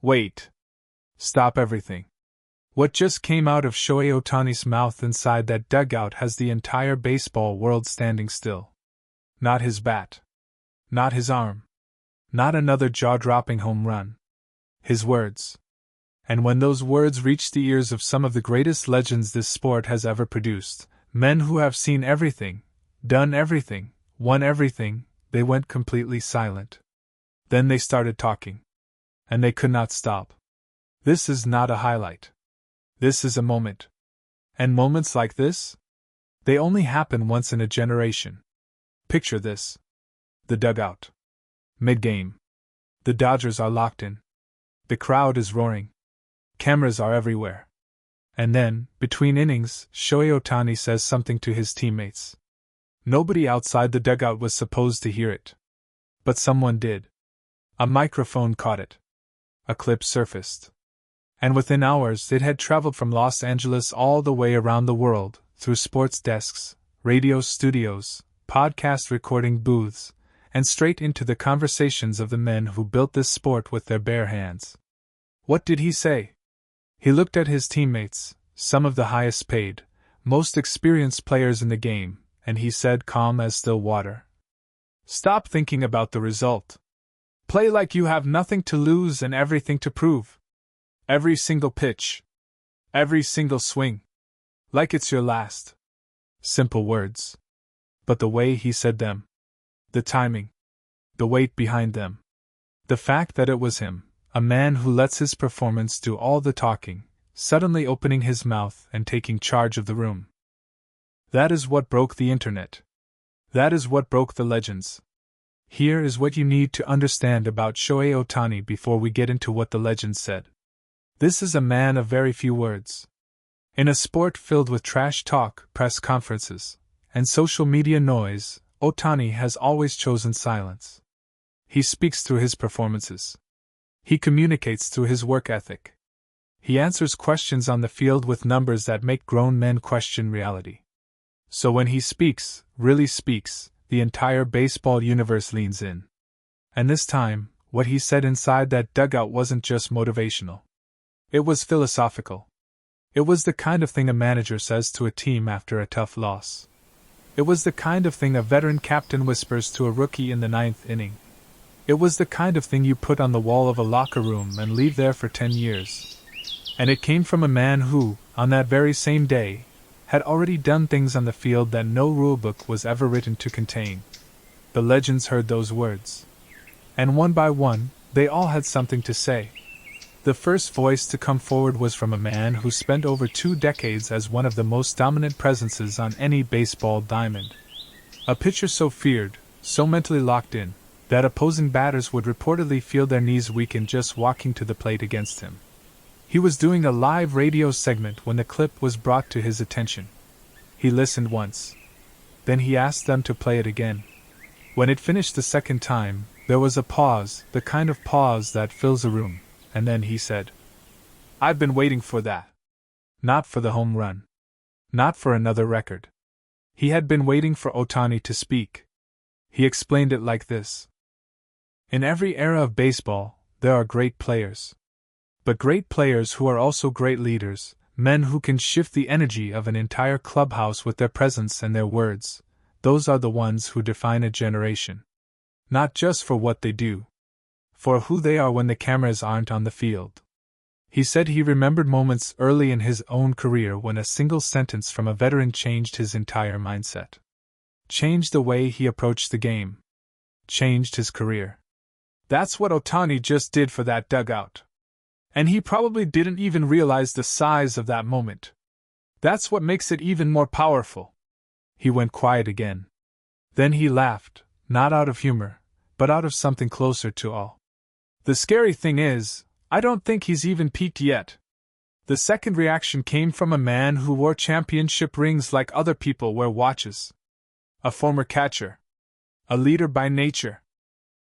Wait. Stop everything. What just came out of Shohei Ohtani's mouth inside that dugout has the entire baseball world standing still. Not his bat. Not his arm. Not another jaw-dropping home run. His words. And when those words reach the ears of some of the greatest legends this sport has ever produced, men who have seen everything, done everything, won everything, they went completely silent. Then they started talking. And they could not stop. This is not a highlight. This is a moment. And moments like this? They only happen once in a generation. Picture this. The dugout. Mid-game. The Dodgers are locked in. The crowd is roaring. Cameras are everywhere. And then, between innings, Shohei Ohtani says something to his teammates. Nobody outside the dugout was supposed to hear it. But someone did. A microphone caught it. A clip surfaced. And within hours it had traveled from Los Angeles all the way around the world, through sports desks, radio studios, podcast recording booths, and straight into the conversations of the men who built this sport with their bare hands. What did he say? He looked at his teammates, some of the highest paid, most experienced players in the game, and he said, calm as still water, "Stop thinking about the result. Play like you have nothing to lose and everything to prove. Every single pitch. Every single swing. Like it's your last." Simple words. But the way he said them. The timing. The weight behind them. The fact that it was him, a man who lets his performance do all the talking, suddenly opening his mouth and taking charge of the room. That is what broke the internet. That is what broke the legends. Here is what you need to understand about Shohei Ohtani before we get into what the legends said. This is a man of very few words. In a sport filled with trash talk, press conferences, and social media noise, Ohtani has always chosen silence. He speaks through his performances. He communicates through his work ethic. He answers questions on the field with numbers that make grown men question reality. So when he speaks, really speaks, the entire baseball universe leans in. And this time, what he said inside that dugout wasn't just motivational. It was philosophical. It was the kind of thing a manager says to a team after a tough loss. It was the kind of thing a veteran captain whispers to a rookie in the ninth inning. It was the kind of thing you put on the wall of a locker room and leave there for 10 years. And it came from a man who, on that very same day, had already done things on the field that no rulebook was ever written to contain. The legends heard those words. And one by one, they all had something to say. The first voice to come forward was from a man who spent over 2 decades as one of the most dominant presences on any baseball diamond. A pitcher so feared, so mentally locked in, that opposing batters would reportedly feel their knees weaken just walking to the plate against him. He was doing a live radio segment when the clip was brought to his attention. He listened once. Then he asked them to play it again. When it finished the second time, there was a pause, the kind of pause that fills a room, and then he said, "I've been waiting for that." Not for the home run. Not for another record. He had been waiting for Ohtani to speak. He explained it like this. In every era of baseball, there are great players. But great players who are also great leaders, men who can shift the energy of an entire clubhouse with their presence and their words, those are the ones who define a generation. Not just for what they do, for who they are when the cameras aren't on the field. He said he remembered moments early in his own career when a single sentence from a veteran changed his entire mindset. Changed the way he approached the game. Changed his career. That's what Ohtani just did for that dugout. And he probably didn't even realize the size of that moment. That's what makes it even more powerful. He went quiet again. Then he laughed, not out of humor, but out of something closer to awe. The scary thing is, I don't think he's even peaked yet. The second reaction came from a man who wore championship rings like other people wear watches. A former catcher. A leader by nature.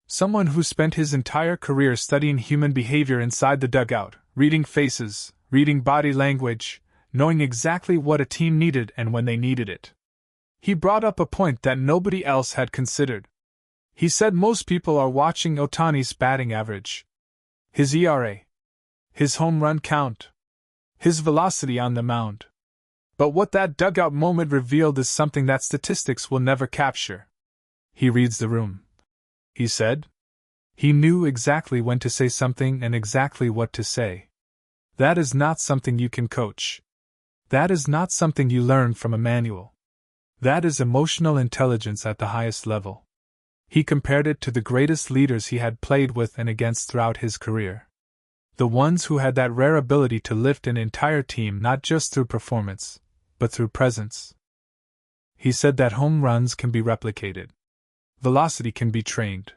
Someone who spent his entire career studying human behavior inside the dugout, reading faces, reading body language, knowing exactly what a team needed and when they needed it. He brought up a point that nobody else had considered. He said most people are watching Ohtani's batting average. His ERA. his home run count, his velocity on the mound. But what that dugout moment revealed is something that statistics will never capture. He reads the room, he said. He knew exactly when to say something and exactly what to say. That is not something you can coach. That is not something you learn from a manual. That is emotional intelligence at the highest level. He compared it to the greatest leaders he had played with and against throughout his career. The ones who had that rare ability to lift an entire team not just through performance, but through presence. He said that home runs can be replicated. Velocity can be trained.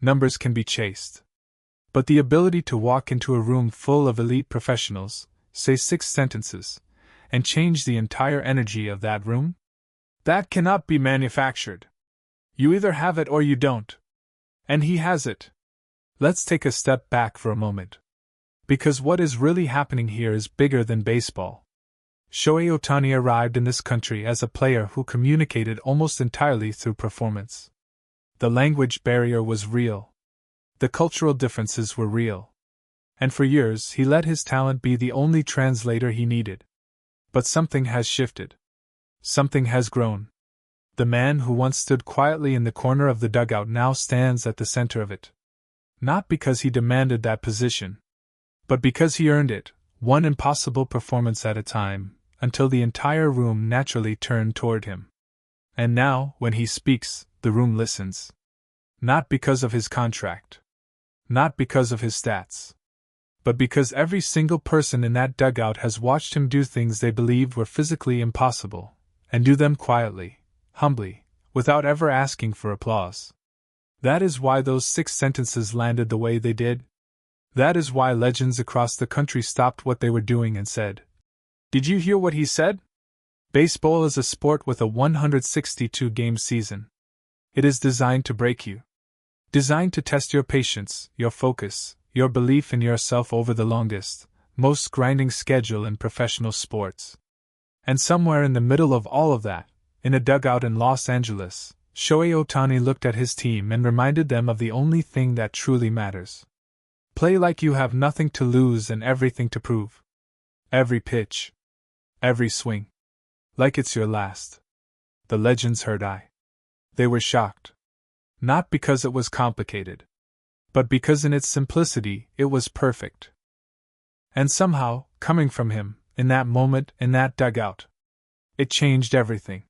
Numbers can be chased. But the ability to walk into a room full of elite professionals, say 6 sentences, and change the entire energy of that room? That cannot be manufactured. You either have it or you don't. And he has it. Let's take a step back for a moment. Because what is really happening here is bigger than baseball. Shohei Ohtani arrived in this country as a player who communicated almost entirely through performance. The language barrier was real. The cultural differences were real. And for years he let his talent be the only translator he needed. But something has shifted. Something has grown. The man who once stood quietly in the corner of the dugout now stands at the center of it. Not because he demanded that position, but because he earned it, one impossible performance at a time, until the entire room naturally turned toward him. And now, when he speaks, the room listens. Not because of his contract. Not because of his stats. But because every single person in that dugout has watched him do things they believed were physically impossible, and do them quietly, humbly, without ever asking for applause. That is why those 6 sentences landed the way they did. That is why legends across the country stopped what they were doing and said, "Did you hear what he said?" Baseball is a sport with a 162-game season. It is designed to break you. Designed to test your patience, your focus, your belief in yourself over the longest, most grinding schedule in professional sports. And somewhere in the middle of all of that, in a dugout in Los Angeles, Shohei Ohtani looked at his team and reminded them of the only thing that truly matters. Play like you have nothing to lose and everything to prove. Every pitch. Every swing. Like it's your last. The legends heard I. They were shocked. Not because it was complicated, but because in its simplicity it was perfect. And somehow, coming from him, in that moment, in that dugout, it changed everything.